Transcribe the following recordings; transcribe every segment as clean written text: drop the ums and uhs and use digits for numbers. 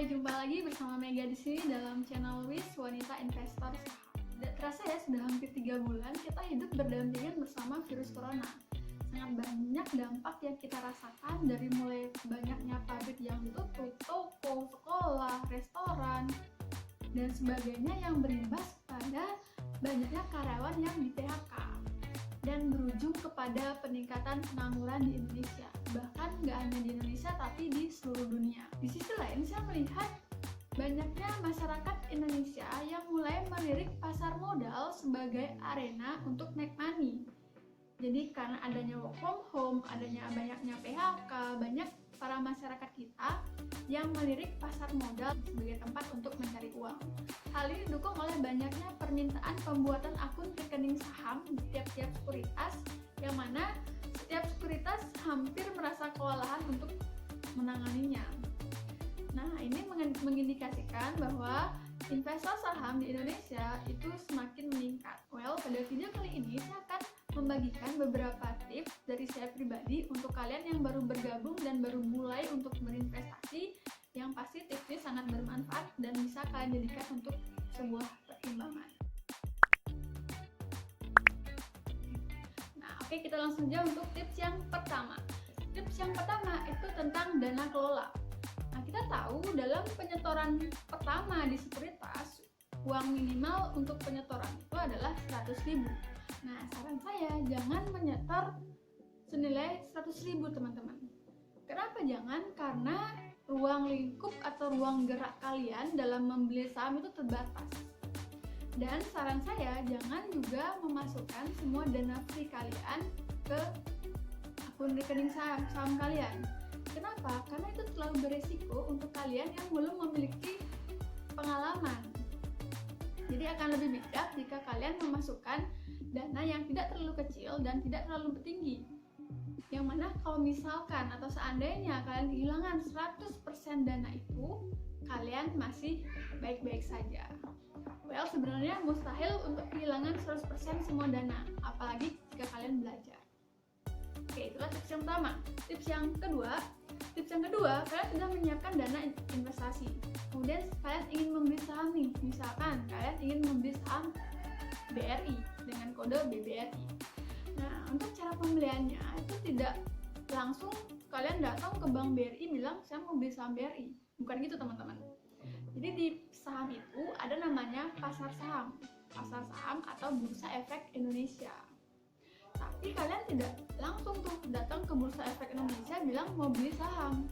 Hai, jumpa lagi bersama Mega di sini dalam channel WIS Wanita Investor Saham. Tidak terasa ya, sudah hampir 3 bulan kita hidup berdampingan bersama virus corona. Sangat banyak dampak yang kita rasakan, dari mulai banyaknya pabrik yang tutup, toko, sekolah, restoran, dan sebagainya, yang berimbas pada banyaknya karyawan yang di PHK dan berujung kepada peningkatan pengangguran di Indonesia. Bahkan nggak hanya di Indonesia tapi di seluruh dunia. Di sisi lain, saya melihat banyaknya masyarakat Indonesia yang mulai melirik pasar modal sebagai arena untuk make money. Jadi karena adanya work from home, adanya banyaknya PHK, banyak para masyarakat kita yang melirik pasar modal sebagai tempat untuk mencari uang. Hal ini didukung oleh banyaknya permintaan pembuatan akun rekening saham di tiap-tiap sekuritas, yang mana setiap sekuritas hampir merasa kewalahan untuk menanganinya. Nah, ini mengindikasikan bahwa investor saham di Indonesia itu semakin meningkat. Pada video kali ini saya akan membagikan beberapa tips dari saya pribadi untuk kalian yang baru bergabung dan baru mulai untuk berinvestasi, yang pasti tipsnya sangat bermanfaat dan bisa kalian jadikan untuk sebuah pertimbangan. Nah, oke, kita langsung aja untuk tips yang pertama. Tips yang pertama itu tentang dana kelola. Nah, kita tahu dalam penyetoran pertama di sekuritas, uang minimal untuk penyetoran itu adalah 100.000. Nah, saran saya jangan menyetor senilai 100.000, teman-teman. Kenapa jangan? Karena ruang lingkup atau ruang gerak kalian dalam membeli saham itu terbatas. Dan saran saya jangan juga memasukkan semua dana free kalian ke akun rekening saham kalian. Kenapa? Karena itu terlalu beresiko untuk kalian yang belum memiliki pengalaman. Jadi akan lebih bijak jika kalian memasukkan dana yang tidak terlalu kecil dan tidak terlalu tinggi. Yang mana kalau misalkan atau seandainya kalian kehilangan 100% dana itu, kalian masih baik-baik saja. Sebenarnya mustahil untuk kehilangan 100% semua dana, apalagi jika kalian belajar. Oke, itulah tips yang pertama. Tips yang kedua, kalian sudah menyiapkan dana investasi. Kemudian kalian ingin membeli saham nih, misalkan kalian ingin membeli saham BRI dengan kode BBRI. Nah, untuk cara pembeliannya itu tidak langsung kalian datang ke bank BRI bilang saya mau beli saham BRI. Bukan gitu, teman-teman. Jadi di saham itu ada namanya pasar saham atau Bursa Efek Indonesia. Tapi kalian tidak langsung tuh datang ke Bursa Efek Indonesia bilang mau beli saham.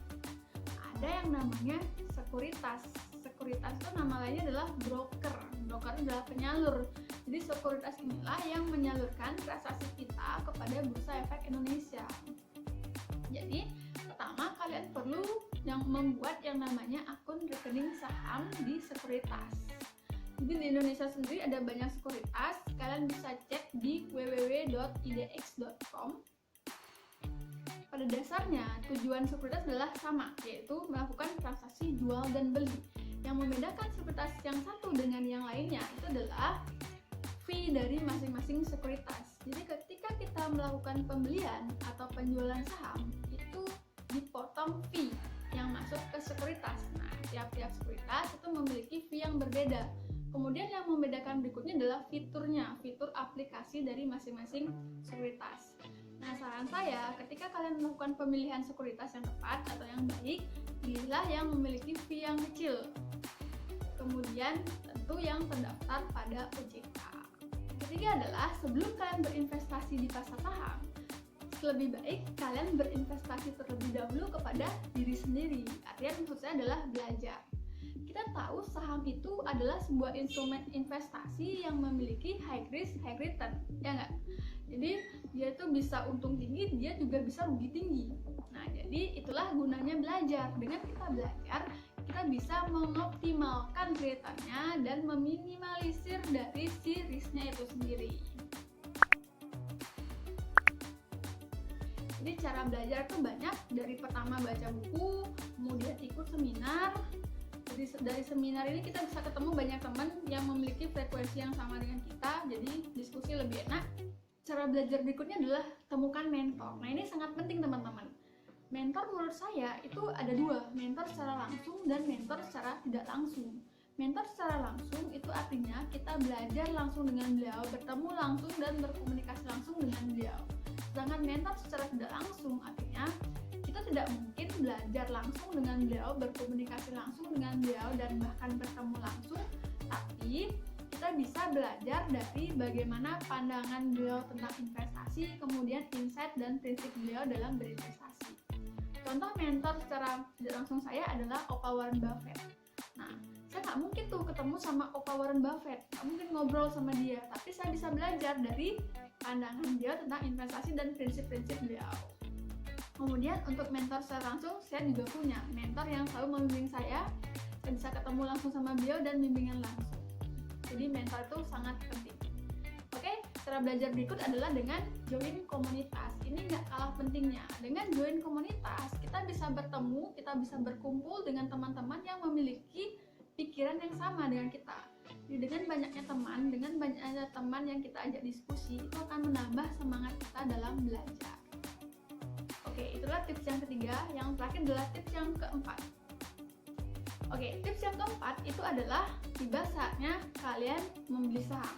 Ada yang namanya sekuritas. Sekuritas itu nama lainnya adalah broker. Broker adalah penyalur. Jadi sekuritas inilah yang menyalurkan transaksi kita kepada Bursa Efek Indonesia. Jadi pertama kalian perlu membuat yang namanya akun rekening saham di sekuritas. Jadi di Indonesia sendiri ada banyak sekuritas. Kalian bisa cek di www.idx.com. Pada dasarnya tujuan sekuritas adalah sama, yaitu melakukan transaksi jual dan beli. Yang membedakan sekuritas yang satu dengan yang lainnya itu adalah fee dari masing-masing sekuritas. Jadi ketika kita melakukan pembelian atau penjualan saham, itu dipotong fee yang masuk ke sekuritas. Nah, tiap-tiap sekuritas itu memiliki fee yang berbeda. Kemudian yang membedakan berikutnya adalah fitur aplikasi dari masing-masing sekuritas. Nah, saran saya ketika kalian melakukan pemilihan sekuritas yang tepat atau yang baik, pilihlah yang memiliki fee yang kecil. Kemudian tentu yang terdaftar pada OJK. Ketiga adalah sebelum kalian berinvestasi di pasar saham, lebih baik kalian berinvestasi terlebih dahulu kepada diri sendiri. Artinya maksud saya adalah belajar. Kita tahu saham itu adalah sebuah instrumen investasi yang memiliki high risk, high return, ya nggak? Jadi dia tuh bisa untung tinggi, dia juga bisa rugi tinggi. Nah, jadi itulah gunanya belajar. Dengan kita belajar, kita bisa mengoptimalkan returnnya dan meminimalisir dari si risknya itu sendiri. Jadi cara belajar tuh banyak, dari pertama baca buku, kemudian ikut seminar. Dari seminar ini kita bisa ketemu banyak teman yang memiliki frekuensi yang sama dengan kita, jadi diskusi lebih enak. Cara belajar berikutnya adalah temukan mentor. Nah, ini sangat penting, teman-teman. mentor menurut saya itu ada dua, mentor secara langsung dan mentor secara tidak langsung. Mentor secara langsung itu artinya kita belajar langsung dengan beliau, bertemu langsung dan berkomunikasi langsung dengan beliau. Sedangkan mentor secara tidak langsung artinya kita tidak mungkin belajar langsung dengan beliau, berkomunikasi langsung dengan beliau, dan bahkan bertemu langsung, tapi kita bisa belajar dari bagaimana pandangan beliau tentang investasi, kemudian insight dan prinsip beliau dalam berinvestasi. Contoh mentor secara tidak langsung saya adalah Opa Warren Buffett. Nah, saya nggak mungkin tuh ketemu sama Opa Warren Buffett, nggak mungkin ngobrol sama dia, tapi saya bisa belajar dari pandangan dia tentang investasi dan prinsip-prinsip beliau. Kemudian untuk mentor secara langsung, saya juga punya mentor yang selalu membimbing saya bisa ketemu langsung sama beliau dan bimbingan langsung. Jadi mentor itu sangat penting. Oke, cara belajar berikut adalah dengan join komunitas. Ini nggak kalah pentingnya. Dengan join komunitas, kita bisa bertemu, kita bisa berkumpul dengan teman-teman yang memiliki pikiran yang sama dengan kita. Jadi dengan banyaknya teman yang kita ajak diskusi, itu akan menambah semangat kita dalam belajar. Oke, itulah tips yang ketiga. Yang terakhir adalah tips yang keempat. Oke, tips yang keempat itu adalah tiba saatnya kalian membeli saham.